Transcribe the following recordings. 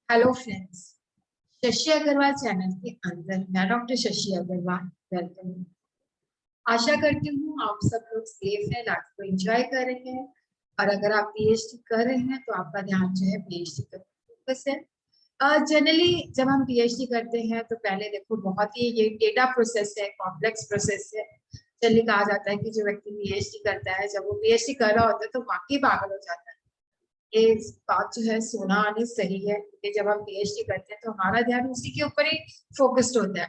Hello friends, Shashi Agarwal channel के अंदर मैं डॉक्टर शशि अग्रवाल वेलकम। आशा करती हूँ आप सब लोग सेफ हैं, लाइफ को एंजॉय कर रहे हैं। और अगर आप पीएचडी कर रहे हैं तो आपका ध्यान जो है पीएचडी पर फोकस है। जनरली जब हम पीएचडी करते हैं तो पहले देखो बहुत ही ये डेटा प्रोसेस है, कॉम्प्लेक्स प्रोसेस है। चलिए कहा जाता है कि जो व्यक्ति पीएचडी करता है जब वो पीएचडी कर रहा होता है तो वाकई पागल हो जाता है। ये बात जो है सोना आनी सही है कि जब हम पीएचडी करते हैं तो हमारा ध्यान उसी के ऊपर ही फोकस्ड होता है।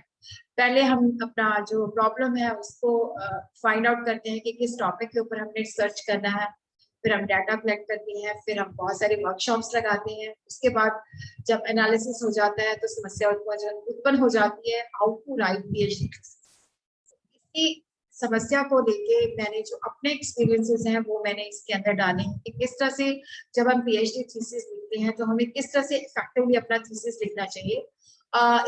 पहले हम अपना जो प्रॉब्लम है उसको फाइंड आउट करते हैं कि किस टॉपिक के ऊपर हमने सर्च करना है। फिर हम डाटा कलेक्ट करते हैं, फिर हम बहुत सारे वर्कशॉप्स लगाते हैं। उसके बाद जब एनालिसिस हो जाता है तो समस्या उत्पन्न हो जाती है, हाउ टू राइट पीएचडी। इसकी समस्या को लेके मैंने जो अपने एक्सपीरियंसेस हैं वो मैंने इसके अंदर डाले हैं कि किस तरह से जब हम पीएचडी थीसिस लिखते हैं तो हमें किस तरह से इफेक्टिवली अपना थीसिस लिखना चाहिए।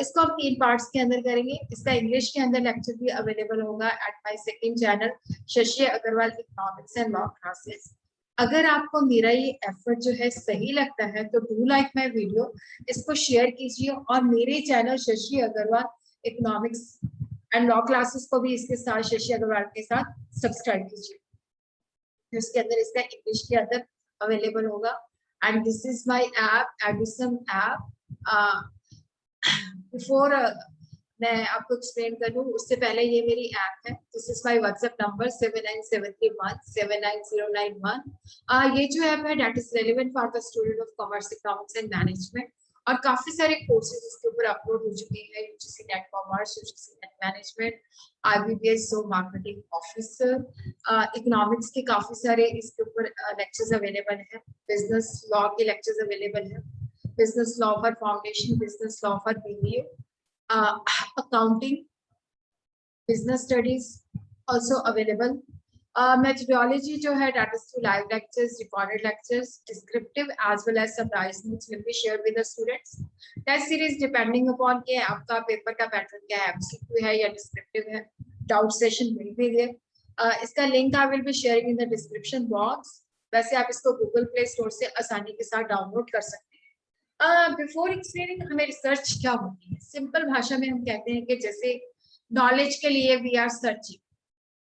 इसको हम 3 पार्ट्स के अंदर करेंगे। इसका इंग्लिश के अंदर लेक्चर भी अवेलेबल होगा at my second channel Shashi Agarwal economics and law classes. अगर आपको मेरा ये एफर्ट जो है सही लगता है तो डू लाइक माय वीडियो, इसको शेयर कीजिए और मेरे channel Shashi Agarwal economics and law classes को भी इसके साथ शशि अग्रवाल के साथ सब्सक्राइब कीजिए। उसके अंदर इसका इंग्लिश के अंदर अवेलेबल होगा। And this is my app Edison app. Before मैं आपको एक्सप्लेन करूँ उससे पहले ये मेरी ऐप है। This is my WhatsApp number 7973179091। ये जो ऐप है that is relevant for the student of commerce economics and management. और काफी सारे कोर्सेज इसके ऊपर अपलोड हो चुके हैं, UGC net commerce, UGC net management, IBPS so marketing officer, economics के काफी सारे इसके ऊपर लेक्चर्स अवेलेबल हैं। बिजनेस लॉ के लेक्चर्स अवेलेबल हैं, business law for foundation, business law for BBA, accounting, business studies also available. Methodology जो है that is through live lectures, recorded lectures, descriptive as well as summarize notes will be shared with the students. Test series depending upon कि आपका paper का pattern क्या है, MCQ है या descriptive है, doubt session will be there. इसका link I will be sharing in the description box. वैसे आप इसको Google Play Store से आसानी के साथ डाउनलोड कर सकते हैं। बिफोर एक्सप्लेनिंग हमें रिसर्च क्या होती है, सिंपल भाषा में हम कहते हैं कि जैसे नॉलेज के लिए वी आर सर्चिंग।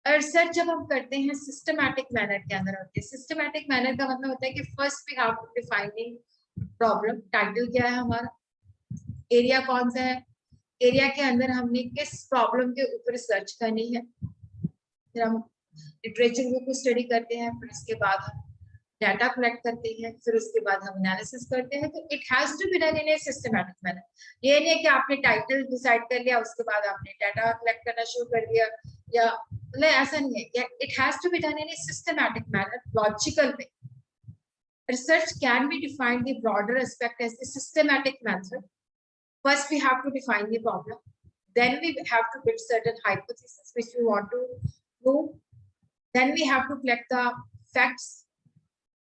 रिसर्च जब हम करते हैं सिस्टमैटिक मैनर के अंदर होती है। सिस्टमैटिक मैनर का मतलब होता है कि first we have to defining problem, title क्या है हमारा, एरिया कौन सा है, एरिया के अंदर हमने किस प्रॉब्लम के ऊपर रिसर्च करनी है। फिर हम लिटरेचर को स्टडी करते हैं, फिर उसके बाद हम डाटा कलेक्ट करते हैं, फिर उसके बाद हम एनालिसिस करते हैं। तो it has to be done in a systematic manner. ये नहीं है कि आपने टाइटल डिसाइड कर लिया उसके बाद आपने डाटा कलेक्ट करना शुरू कर दिया, या मतलब ऐसा नहीं है। It has to be done in a systematic manner, logical way. Research can be defined the broader aspect as the systematic method. First, we have to define the problem. Then we have to build certain hypotheses which we want to prove. Then we have to collect the facts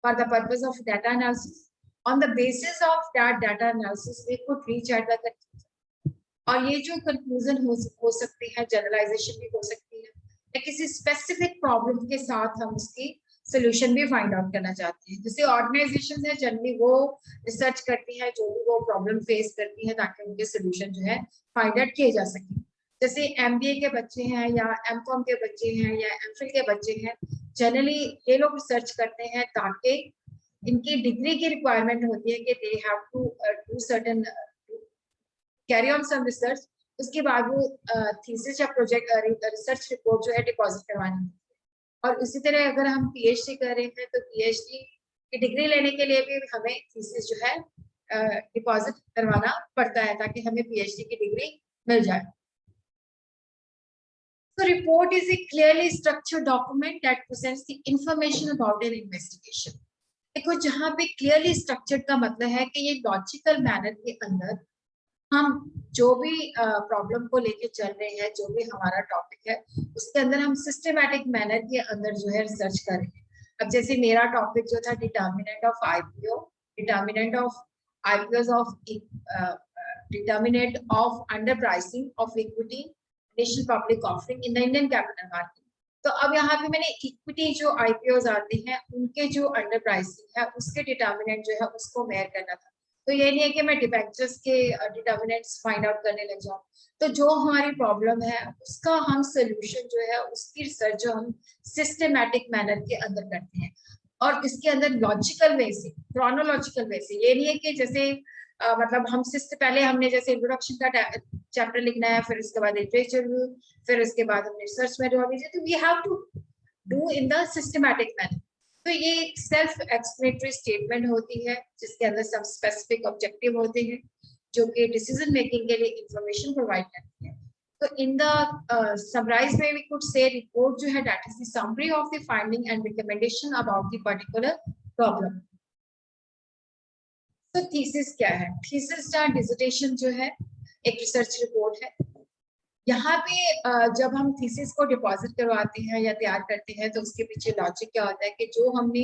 for the purpose of data analysis. On the basis of that data analysis, we could reach at the conclusion. और ये जो conclusion हो सकती है, generalization भी हो सकती है, या किसी specific problem के साथ हम उसकी solution भी find out करना चाहते हैं। जैसे organizations है जनरली वो research करती है जो भी वो problem face करती है ताकि उनके solution जो है find out किए जा सके। जैसे MBA के बच्चे हैं या MCOM के बच्चे हैं या MPhil के बच्चे हैं, जनरली ये लोग रिसर्च करते हैं ताकि इनकी डिग्री की रिक्वायरमेंट होती है कि they have to do certain carry on some research. उसके बाद वो थीसिस या प्रोजेक्ट रिसर्च रिपोर्ट जो है डिपॉजिट करवानी है। और उसी तरह अगर हम पीएचडी कर रहे हैं तो पीएचडी की डिग्री लेने के लिए भी हमें थीसिस जो है डिपॉजिट करवाना पड़ता है ताकि हमें पीएचडी की डिग्री मिल जाए। So report is a clearly structured document that presents the information about an investigation. देखो जहाँ पे clearly structured का मतलब है कि ये logical manner के अंदर हम जो भी प्रॉब्लम को लेके चल रहे हैं, जो भी हमारा टॉपिक है उसके अंदर हम सिस्टमैटिक मैनर के अंदर जो है रिसर्च कर रहे हैं। अब जैसे मेरा टॉपिक जो था determinant of IPO, determinant of IPO of determinant of under pricing of equity initial public offering in the Indian capital market. तो अब यहाँ पे मैंने इक्विटी जो आईपीओ आते हैं उनके जो अंडर प्राइसिंग है उसके डिटर्मिनेंट जो है उसको मेयर करना था। तो ये नहीं है कि मैं डिबेंचर्स के डिटर्मिनेंट्स फाइंड आउट करने लग जाऊं। तो जो हमारी प्रॉब्लम है उसका हम सोल्यूशन जो है उसकी रिसर्च जो हम सिस्टमैटिक मैनर के अंदर करते हैं, और इसके अंदर लॉजिकल वे से, क्रोनोलॉजिकल वे से। ये नहीं है कि जैसे मतलब हम पहले हमने जैसे इंट्रोडक्शन का चैप्टर लिखना है, फिर उसके बाद लिटरेचर रिव्यू, फिर उसके बाद हमने रिसर्च मेथोडोलॉजी, तो we have to do in the systematic manner. तो ये एक सेल्फ एक्सप्लेनेटरी स्टेटमेंट होती है जिसके अंदर सब स्पेसिफिक ऑब्जेक्टिव होते हैं जो कि डिसीजन मेकिंग के लिए इंफॉर्मेशन प्रोवाइड करती है। तो in the summarise way we could say report जो है that is the summary of the finding and recommendation about the particular problem. तो थीसिस क्या है? थीसिस या डिसर्टेशन जो है एक रिसर्च रिपोर्ट है। यहाँ पे जब हम थीसिस को डिपॉजिट करवाते हैं या तैयार करते हैं तो उसके पीछे लॉजिक क्या होता है कि जो हमने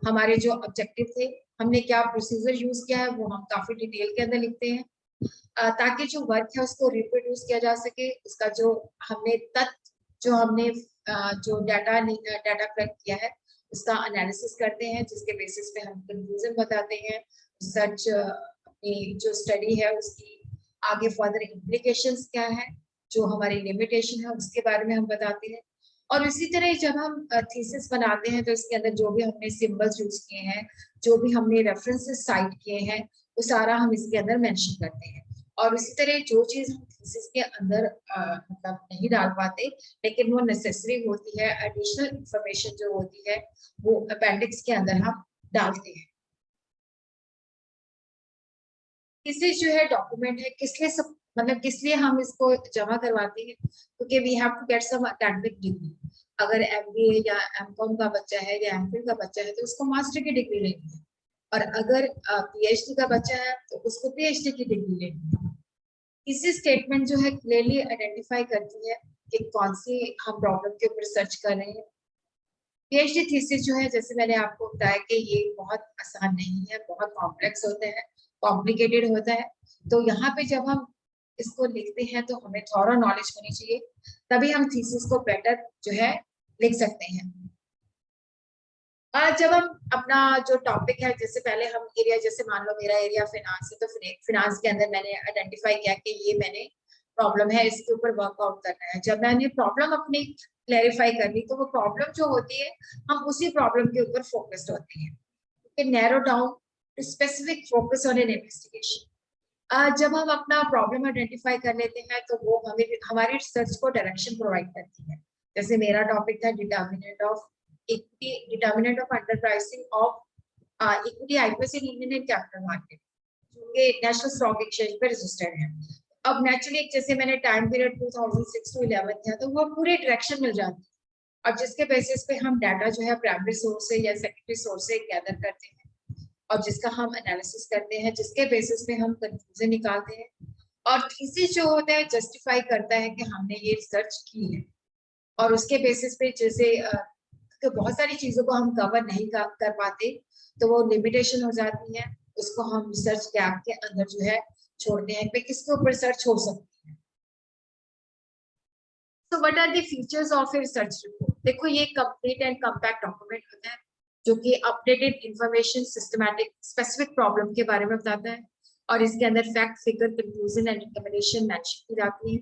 हमारे जो ऑब्जेक्टिव थे, हमने क्या प्रोसीजर यूज किया है वो हम काफी डिटेल के अंदर लिखते हैं, ताकि जो वर्क है उसको रिप्रोड्यूस किया जा सके। उसका जो हमने तथ्य, जो हमने जो डाटा कलेक्ट किया है उसका एनालिसिस करते हैं, जिसके बेसिस पे हम कंक्लूजन बताते हैं। रिसर्च अपनी जो स्टडी है उसकी आगे फर्दर इम्प्लीकेशंस क्या है, जो हमारी लिमिटेशन है उसके बारे में हम बताते हैं। और इसी तरह जब हम थीसिस बनाते हैं तो इसके अंदर जो भी हमने सिंबल्स यूज किए हैं, जो भी हमने रेफरेंसेस साइट किए हैं, वो सारा हम इसके अंदर मेंशन करते हैं। और इसी तरह जो चीज हम थीसिस के अंदर मतलब नहीं डाल पाते लेकिन वो नेसेसरी होती है, एडिशनल इंफॉर्मेशन जो होती है वो अपेंडिक्स के अंदर हम डालते हैं। थीसिस जो है डॉक्यूमेंट है, किस लिए सब मतलब किस लिए हम इसको जमा करवाते हैं, क्योंकि we have to get some academic degree. अगर एमबीए या एमकॉम का बच्चा है या एमफिल का बच्चा है तो उसको मास्टर की डिग्री लेनी है, और अगर पीएचडी का बच्चा है तो उसको पीएचडी की डिग्री लेनी है। इसी स्टेटमेंट जो है क्लियरली आइडेंटिफाई करती है कि कौन सी हम प्रॉब्लम के ऊपर सर्च कर रहे हैं। पीएचडी थीसिस जो है, जैसे मैंने आपको बताया कि ये बहुत आसान नहीं है, बहुत कॉम्प्लेक्स होता है, कॉम्प्लिकेटेड होता है। तो यहाँ पे जब हम इसको लिखते हैं तो हमें थॉरो नॉलेज होनी चाहिए, तभी हम थीसिस को बेटर जो है लिख सकते हैं। और जब हम अपना जो टॉपिक है, जैसे पहले हम एरिया, जैसे मान लो मेरा एरिया फिनांस है, तो फिनांस के अंदर मैंने आइडेंटिफाई किया कि ये मैंने प्रॉब्लम है, इसके ऊपर वर्कआउट करना है। जब मैंने प्रॉब्लम अपनी क्लैरिफाई कर ली तो वो प्रॉब्लम जो होती है हम उसी प्रॉब्लम के ऊपर फोकस्ड होते हैं, narrow down to specific focus on an investigation. जब हम अपना प्रॉब्लम आइडेंटिफाई कर लेते हैं तो वो हमें हमारी रिसर्च को डायरेक्शन प्रोवाइड करती है। जैसे मेरा टॉपिक था determinant of equity, determinant of under pricing of equity IPO in Indian capital market, जो कि नेशनल स्टॉक एक्सचेंज पे रजिस्टर्ड है। अब नेचुरली जैसे मैंने टाइम पीरियड 2006 to 11 था तो वो पूरे डायरेक्शन मिल जाती है, और जिसके बेसिस पे हम डाटा जो है प्राइमरी सोर्स से या सेकेंडरी सोर्स से गैदर करते हैं, और जिसका हम एनालिसिस करते हैं, जिसके बेसिस पे हम कंक्लूजन निकालते हैं। और थीसिस जो होता है जस्टिफाई करता है कि हमने ये रिसर्च की है, और उसके बेसिस पे जैसे तो बहुत सारी चीजों को हम कवर नहीं कर पाते तो वो लिमिटेशन हो जाती है, उसको हम रिसर्च गैप के अंदर जो है छोड़ते हैं कि किसके ऊपर रिसर्च हो सकती है। तो what are the features of a research report? देखो, ये कंप्लीट एंड कंपैक्ट डॉक्यूमेंट होता है जो कि updated information, systematic, specific problem के बारे में बताता है, और इसके अंदर fact, figure, conclusion and recommendation mention की जाती है।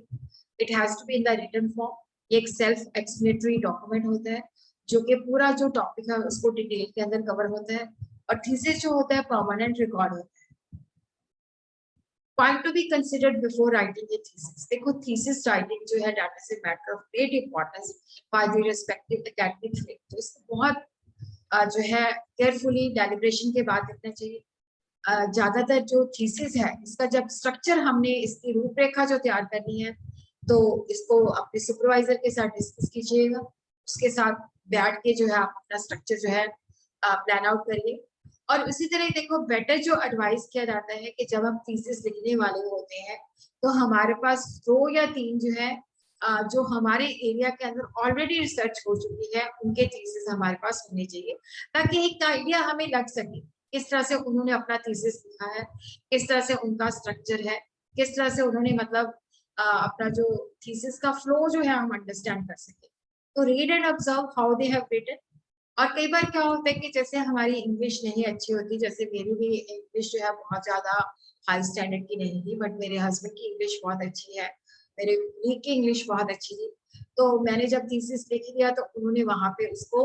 It has to be in the written form. ये एक सेल्फ एक्सप्लेनेटरी डॉक्यूमेंट होता है जो कि पूरा जो टॉपिक है उसको डिटेल के अंदर कवर होता है। और थीसिस जो होता है परमानेंट रिकॉर्ड होता है। Point to be considered before writing a thesis. देखो, thesis writing जो है that is a matter of great importance by the respective academic field. तो इसको बहुत जो है carefully deliberation के बाद लिखना चाहिए। ज्यादातर जो थीसिस है इसका जब स्ट्रक्चर हमने इसकी रूपरेखा जो तैयार करनी है तो इसको अपने सुपरवाइजर के साथ डिस्कस कीजिएगा, उसके साथ बैठ के जो है आप अपना स्ट्रक्चर जो है प्लान आउट करिए। और उसी तरह देखो, बेटर जो एडवाइस किया जाता है कि जब हम थीसिस लिखने वाले होते हैं तो हमारे पास 2 या 3 जो है जो हमारे एरिया के अंदर ऑलरेडी रिसर्च हो चुकी है उनके थीसिस हमारे पास होने चाहिए, ताकि एक आइडिया हमें लग सके किस तरह से उन्होंने अपना थीसिस लिखा है, किस तरह से उनका स्ट्रक्चर है, किस तरह से उन्होंने मतलब अपना जो थीसिस का फ्लो जो है हम अंडरस्टैंड कर सके। तो read and observe how they have written, और कई बार क्या होता है कि जैसे हमारी इंग्लिश नहीं अच्छी होती, जैसे मेरी भी इंग्लिश जो है बहुत ज्यादा हाई स्टैंडर्ड की नहीं थी, बट मेरे हस्बैंड की इंग्लिश बहुत अच्छी है, मेरे colleague की इंग्लिश बहुत अच्छी थी। तो मैंने जब थीसिस लिख दिया तो उन्होंने वहां पे उसको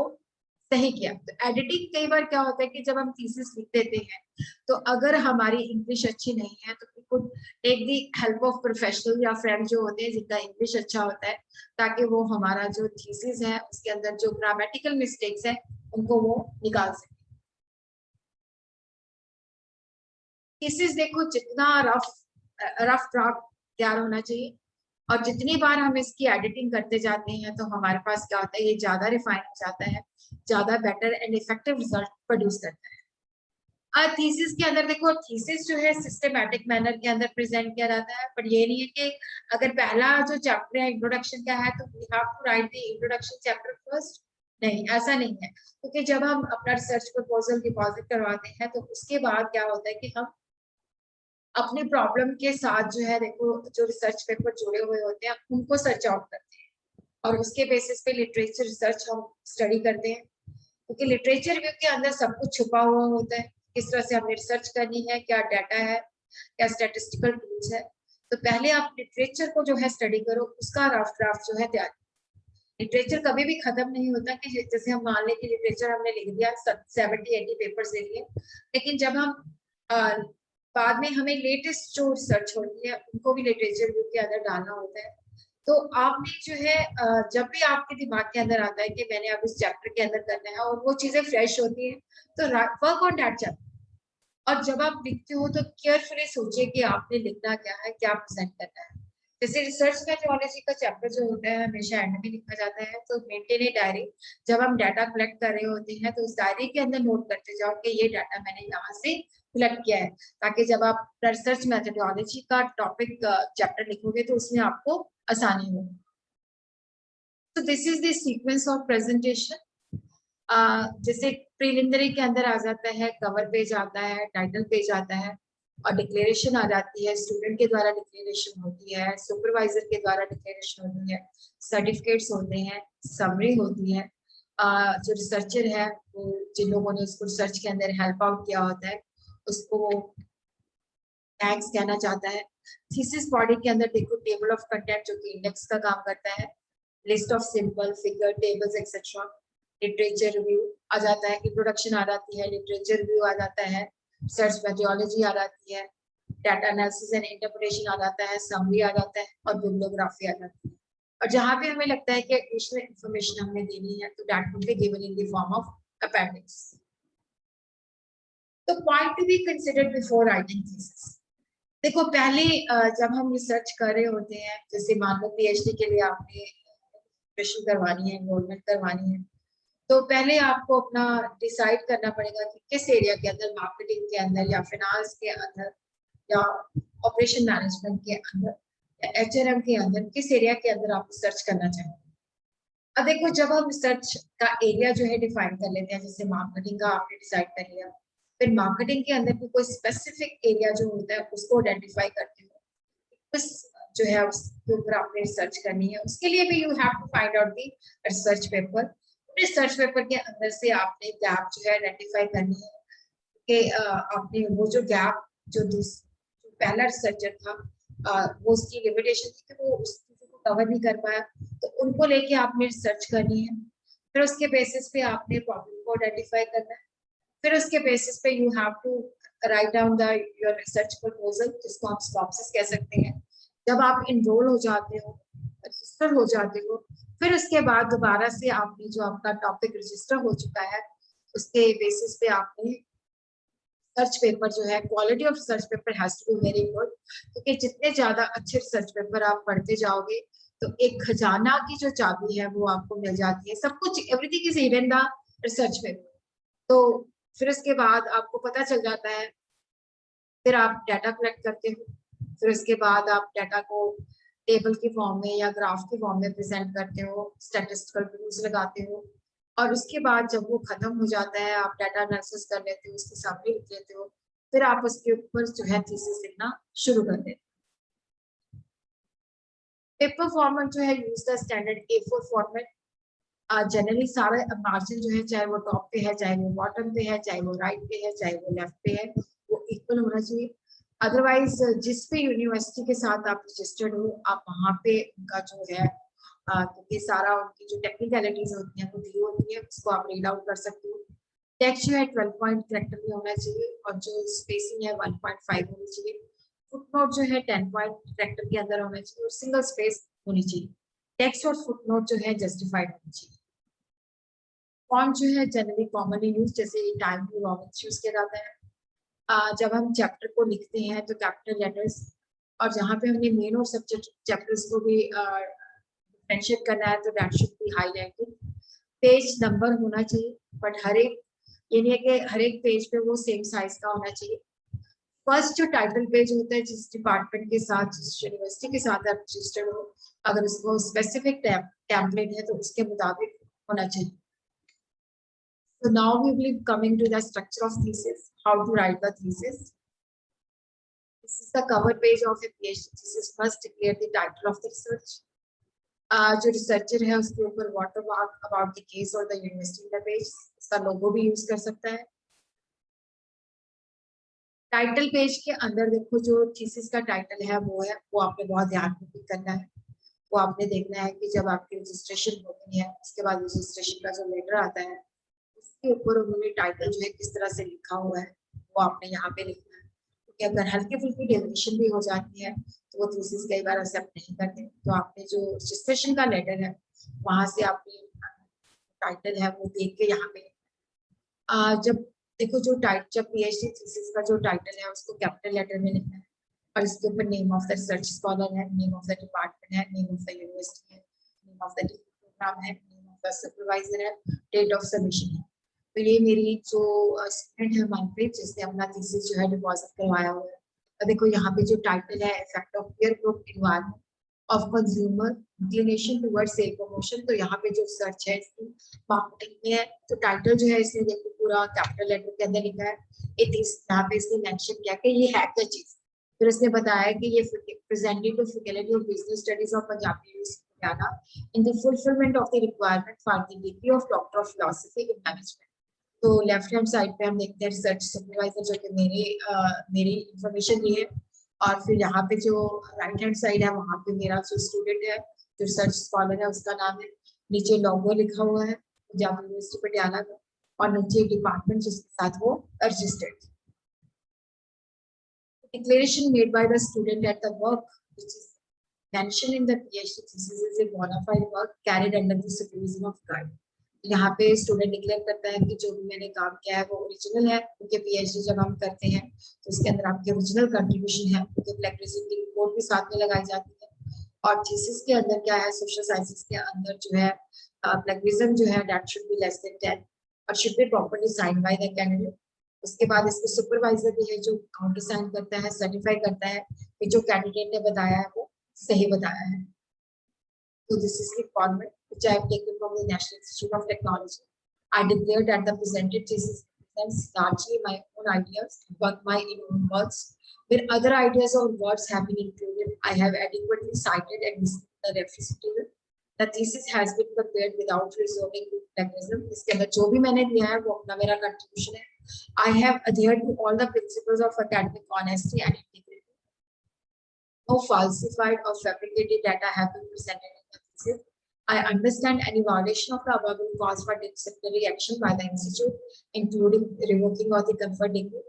सही किया। तो एडिटिंग कई बार क्या होता है कि जब हम थीसिस लिख देते हैं तो अगर हमारी इंग्लिश अच्छी नहीं है तो we could take the help of professional या फ्रेंड जो होते हैं जिनका इंग्लिश अच्छा होता है, ताकि वो हमारा जो थीसिस है उसके अंदर जो ग्रामेटिकल मिस्टेक्स है उनको वो निकाल सके। थीसिस देखो जितना रफ ड्राफ्ट तैयार होना चाहिए, और जितनी बार हम इसकी एडिटिंग करते जाते हैं तो हमारे पास क्या होता है, ये ज्यादा रिफाइन हो जाता है, ज्यादा better and effective result produce करता है। थीसिस के अंदर देखो, थीसिस जो है सिस्टमैटिक मैनर के अंदर प्रेजेंट किया जाता है, पर ये नहीं है कि अगर पहला जो चैप्टर है इंट्रोडक्शन का है तो we have to write the introduction chapter first. नहीं, ऐसा नहीं है, क्योंकि जब हम अपना रिसर्च प्रपोजल डिपॉजिट करवाते हैं तो उसके बाद क्या होता है कि हम अपनी प्रॉब्लम के साथ जो है, देखो जो रिसर्च पेपर जुड़े हुए होते हैं उनको सर्च आउट करते हैं, और उसके बेसिस पे लिटरेचर रिसर्च हम स्टडी करते हैं, क्योंकि लिटरेचर रिव्यू के अंदर सब कुछ छुपा हुआ होता है, किस तरह से हमने रिसर्च करनी है, क्या डाटा है, क्या स्टैटिस्टिकल टूल्स है। तो पहले आप लिटरेचर को जो है स्टडी करो, उसका रफ ड्राफ्ट जो है तैयार। लिटरेचर कभी भी खत्म नहीं होता कि जैसे हम मान लें कि लिटरेचर हमने लिख दिया, 70-80 पेपर्स दे दिए, लेकिन जब हम बाद में हमें लेटेस्ट जो रिसर्च होती है उनको भी लिटरेचर रिव्यू के अंदर डालना होता है। तो आपने जो है जब भी आपके दिमाग के अंदर आता है कि मैंने अब इस चैप्टर के अंदर करना है और वो चीजें फ्रेश होती है, तो वर्क ऑन दैट चैप्टर। और जब आप लिखते हो तो केयरफुली सोचिए कि आपने लिखना क्या है, क्या प्रेजेंट करना है। जैसे रिसर्च मेथोडोलॉजी का चैप्टर जो होता है हमेशा एंड में लिखा जाता है, तो मेंटेन ए डायरी। जब हम डाटा कलेक्ट कर रहे होते हैं तो उस डायरी के अंदर नोट करते जाओ कि ये डाटा मैंने यहाँ से कलेक्ट किया है, ताकि जब आप रिसर्च मेथोडोलॉजी का टॉपिक चैप्टर लिखोगे तो उसमें आपको आसानी हो। तो this is the sequence of presentation. जैसे प्रीलिमिनरी के अंदर आ जाता है, कवर पेज आता है, टाइटल पेज आता है, और डिक्लेरेशन आ जाती है, स्टूडेंट के द्वारा डिक्लेरेशन होती है, सुपरवाइजर के द्वारा डिक्लेरेशन होती है, सर्टिफिकेट्स होते हैं, समरी होती है। जो रिसर्चर है वो, जिन लोगों ने उसको रिसर्च के अंदर हेल्प आउट किया होता है, उसको थैंक्स कहना चाहता है। थीसिस बॉडी के अंदर देखो टेबल ऑफ कंटेंट जो कि इंडेक्स का काम करता है, list of symbol, figure, tables etcetera. Literature review आ जाता है, इंट्रोडक्शन आ जाती है, लिटरेचर रिव्यू आ जाता है, सर्च मेथोडोलॉजी आ जाती है, डाटा एनालिसिस एंड इंटरप्रिटेशन आ जाता है, समरी आ जाता है, और बिब्लियोग्राफी आ जाती है। और जहां पे हमें लगता है कि एडिशनल इंफॉर्मेशन हमें देनी है तो that would be given in the form of appendix. तो point to be considered before writing thesis. देखो पहले जब हम रिसर्च कर रहे होते हैं, जैसे मान लो पीएचडी के लिए आपने रजिस्ट्रेशन करवानी है, एनरोलमेंट करवानी है, तो पहले आपको अपना डिसाइड करना पड़ेगा कि किस एरिया के अंदर, मार्केटिंग के अंदर या फाइनेंस के अंदर या ऑपरेशन मैनेजमेंट के अंदर या एचआरएम के अंदर, किस एरिया के अंदर आप रिसर्च करना चाहेंगे। अब देखो जब हम रिसर्च का एरिया जो है डिफाइन कर लेते हैं, जैसे मार्केटिंग का आपने डिसाइड कर लिया, फिर मार्केटिंग के अंदर भी कोई स्पेसिफिक एरिया जो होता है उसको आइडेंटिफाई करते हो, उस जो है उसके ऊपर आपने रिसर्च करनी है, उसके लिए भी you have to find out the research paper. Research paper के अंदर से आपने गैप जो है आइडेंटिफाई करनी है कि आपने वो जो गैप जो पहला रिसर्चर था, वो उसकी लिमिटेशन थी कि वो उस चीज को कवर नहीं कर पाया, तो उनको लेके आपने रिसर्च करनी है। फिर उसके बेसिस पे आपने प्रॉब्लम को आइडेंटिफाई करना है। फिर उसके बेसिस पे you have to write down the your research proposal, जिसको आप स्टॉप्सिस कह सकते हैं। जब आप इनरोल हो जाते हो, रजिस्टर हो जाते हो, फिर उसके बाद दोबारा से आपने जो आपका टॉपिक रजिस्टर हो चुका है उसके बेसिस पे आपने सर्च पेपर जो है, quality of search paper has to be very good, क्योंकि जितने ज्यादा अच्छे सर्च पेपर आप पढ़ते जाओगे तो एक खजाना की जो चाबी है वो आपको मिल जाती है, सब कुछ, everything is even the research paper. तो फिर उसके बाद आपको पता चल जाता है, फिर आप डाटा कलेक्ट करते हो, फिर उसके बाद आप डाटा को टेबल के फॉर्म में या ग्राफ के फॉर्म में प्रेजेंट करते हो, स्टैटिस्टिकल टूल्स लगाते हो, और उसके बाद जब वो खत्म हो जाता है आप डाटा एनालिसिस कर लेते हो, उसकी समरी लिख लेते हो, फिर आप उसके ऊपर जो है थीसिस लिखना शुरू कर देते हो। पेपर फॉर्मेट जो है use the standard A4 format. Generally सारा मार्जिन जो है, चाहे वो टॉप पे है, चाहे वो बॉटम पे है, चाहे वो राइट पे है, चाहे वो लेफ्ट पे है, वो इक्वल होना चाहिए। अदरवाइज जिस भी यूनिवर्सिटी के साथ आप रजिस्टर्ड हो, आप वहाँ पे उनका जो है, क्योंकि सारा उनकी जो टेक्निकलिटीज होती हैं वो दी होती है, उसको आप रीड आउट कर सकते हो। टेक्स्ट जो है 12 पॉइंट कैरेक्टर में होना चाहिए और जो स्पेसिंग है 1.5 होनी चाहिए। फुटनोट जो है 10 पॉइंट कैरेक्टर के अंदर होना चाहिए और सिंगल स्पेस होनी चाहिए। टेक्स्ट और फुटनोट जो है जस्टिफाइड होनी चाहिए। फॉन्ट जो है जनरली कॉमनली यूज, जैसे टाइम न्यू रोमन्स यूज किया जाता है। जब हम चैप्टर को लिखते हैं तो कैपिटल लेटर्स, और जहाँ पे हमने मेन और सब्जेक्ट चैप्टर्स को भी डिफरेंशिएट करना है तो that should be highlighted. Page number होना चाहिए, बट हर एक, ये नहीं है कि हर एक पेज पे वो सेम साइज का होना चाहिए। फर्स्ट जो टाइटल पेज होता है, जिस डिपार्टमेंट के साथ, जिस यूनिवर्सिटी के साथ आप रजिस्टर्ड हो, अगर उसको स्पेसिफिक टेम्पलेट है तो उसके मुताबिक होना चाहिए। So now we will be coming to the structure of thesis, how to write the thesis. This is the cover page of a PhD thesis. First declare the title of the research. जो researcher है उसके ऊपर watermark about the case और the university the page, इसका लोगो भी use कर सकता है। टाइटल पेज के अंदर देखो जो थीसिस का टाइटल है वो आपने बहुत ध्यान में पिक करना है। वो आपने देखना है कि जब आपकी रजिस्ट्रेशन होती है, उसके बाद रजिस्ट्रेशन का जो लेटर आता है उसके ऊपर उन्होंने टाइटल जो है किस तरह से लिखा हुआ है वो आपने यहाँ पे लिखना है। क्योंकि अगर हल्की फुल्की डेविएशन भी हो जाती है तो वो थीसिस कई बार एक्सेप्ट नहीं करते। तो आपने जो रजिस्ट्रेशन का लेटर है वहां से आपने टाइटल है वो देख के यहाँ पे जब देखो जो जब पीएचडी थीसिस का जो टाइटल है उसको कैपिटल लेटर में लिखना है और इसके ऊपर name of the research scholar है, नेम ऑफ द डिपार्टमेंट है, नेम ऑफ द यूनिवर्सिटी है, नेम ऑफ द प्रोग्राम है, नेम ऑफ द सुपरवाइजर है, डेट ऑफ सबमिशन है। तो ये मेरी जो स्टूडेंट है मनप्रीत, जिसने अपना थीसिस जो है डिपॉजिट करवाया हुआ है, तो देखो यहाँ पे जो टाइटल है effect of peer group environment of consumer inclination towards self promotion, तो यहाँ पे जो सर्च है इसकी मार्केटिंग में है। तो टाइटल जो है इसने देखो पूरा कैपिटल लेटर के अंदर लिखा है। यहाँ पे इसने मेंशन किया कि ये है क्या चीज। फिर उसने बताया कि ये presented to faculty of business studies of Punjab university Haryana in the fulfilment of the requirement for the degree of doctor of philosophy in management. तो लेफ्ट हैंड साइड पे हम देखते हैं रिसर्च सुपरवाइजर, जो कि मेरी इंफॉर्मेशन ये है। और फिर यहाँ पे जो राइट हैंड साइड है वहाँ पे मेरा जो स्टूडेंट है, जो रिसर्च स्कॉलर है, उसका नाम है। नीचे लोगो लिखा हुआ है पंजाब यूनिवर्सिटी पटियाला का, और नीचे डिपार्टमेंट जिसके साथ वो registered. Declaration made by the student at the work which is mentioned in the PhD thesis is a bona fide work carried under the supervision of guide. यहाँ पे स्टूडेंट डिक्लेयर करता है कि जो भी मैंने काम किया है वो ओरिजिनल है, क्योंकि पीएचडी जब हम करते हैं तो उसके अंदर आपकी ओरिजिनल कंट्रीब्यूशन है, क्योंकि प्लेगरिज्म की रिपोर्ट भी साथ में लगाई जाती है। और थीसिस के अंदर क्या है, सोशल साइंसेस के अंदर जो है प्लेगरिज्म जो है that should be less than 10 और should be properly signed by the candidate. उसके बाद इसमें सुपरवाइजर भी है जो काउंटर साइन करता है, सर्टिफाई करता है कि जो कैंडिडेट ने बताया है वो सही बताया है। So this is the format which I have taken from the National Institute of Technology. I declare that the presented thesis represents largely my own ideas, but my own words. Where other ideas or words have been included, I have adequately cited and listed the reference material. The thesis has been prepared without resorting to plagiarism. इसके अंदर जो भी मैंने दिया है वो अपना मेरा contribution है. I have adhered to all the principles of academic honesty and integrity. No falsified or fabricated data have been presented in the thesis. I understand any violation of the above will cause for disciplinary action by the institute, including revoking of the conferred degree.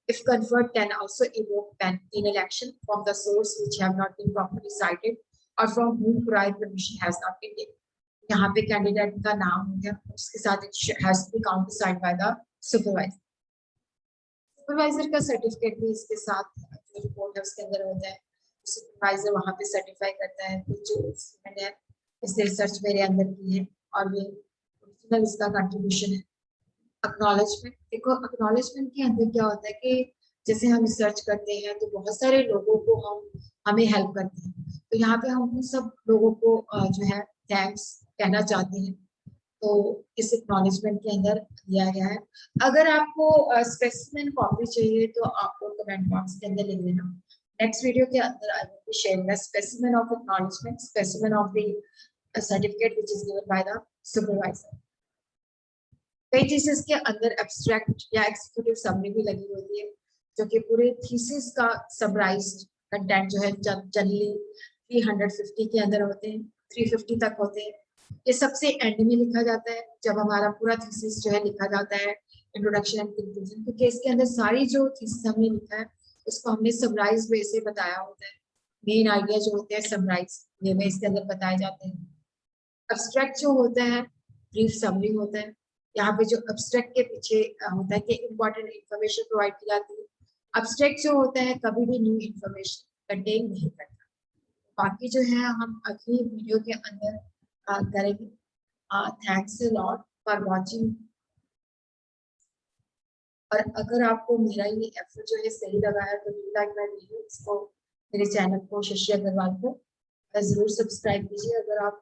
If conferred, can also evoke penal action from the source which have not been properly cited or from whom prior permission has not been taken. यहाँ पे candidate का नाम हो गया, उसके साथ has to be countersigned by the supervisor. Supervisor का certificate भी इसके साथ जो रिपोर्ट है उसके अंदर होता है। सुपरवाइजर वहाँ पे सर्टिफाई करता है कि जो मैंने इस रिसर्च मेरे अंदर की है और ये ओरिजिनल इसका कंट्रीब्यूशन है। एक्नॉलेजमेंट, देखो एक्नॉलेजमेंट के अंदर क्या होता है कि जैसे हम रिसर्च करते हैं तो बहुत सारे लोगों को हमें हेल्प करते हैं, तो यहाँ पे हम उन सब लोगों को जो है थैंक्स कहना चाहते हैं। तो इस एक्नॉलेजमेंट के अंदर दिया गया है। अगर आपको स्पेसिमेन कॉपी चाहिए तो आपको कमेंट बॉक्स के अंदर लिख देना। नेक्स्ट वीडियो के अंदर I will be sharing the specimen of acknowledgement, specimen of the certificate which is given by the supervisor. कई थीसिस के अंदर एब्स्ट्रैक्ट या एग्जीक्यूटिव समरी भी लगी होती है, जो कि पूरे थीसिस का समराइज्ड कंटेंट जो है जनरली 350 के अंदर होते हैं, 350 तक होते हैं। ये सबसे एंड में लिखा जाता है जब हमारा पूरा थीसिस जो है लिखा जाता है, इंट्रोडक्शन एंड कंक्लूजन, क्योंकि इसके अंदर सारी जो थीसिस हमने लिखा है उसको हमने समराइज वे से बताया होता है। मेन आइडिया जो होते हैं समराइज वे में इसके अंदर बताए जाते हैं। एब्स्ट्रैक्ट जो होता है ब्रीफ समरी होता है। यहाँ पे जो एब्स्ट्रैक्ट के पीछे होता है कि इंपॉर्टेंट इंफॉर्मेशन प्रोवाइड की जाती है। एब्स्ट्रैक्ट जो होता है कभी भी न्यू इंफॉर्मेशन कंटेन नहीं करता। बाकी जो है हम अगली वीडियो के अंदर करेंगे। Thanks a lot for watching. और अगर आपको मेरा ये एफर्ट जो है सही लगा है तो डू लाइक माय वीडियो, इसको मेरे चैनल को शशि अग्रवाल को जरूर सब्सक्राइब कीजिए। अगर आप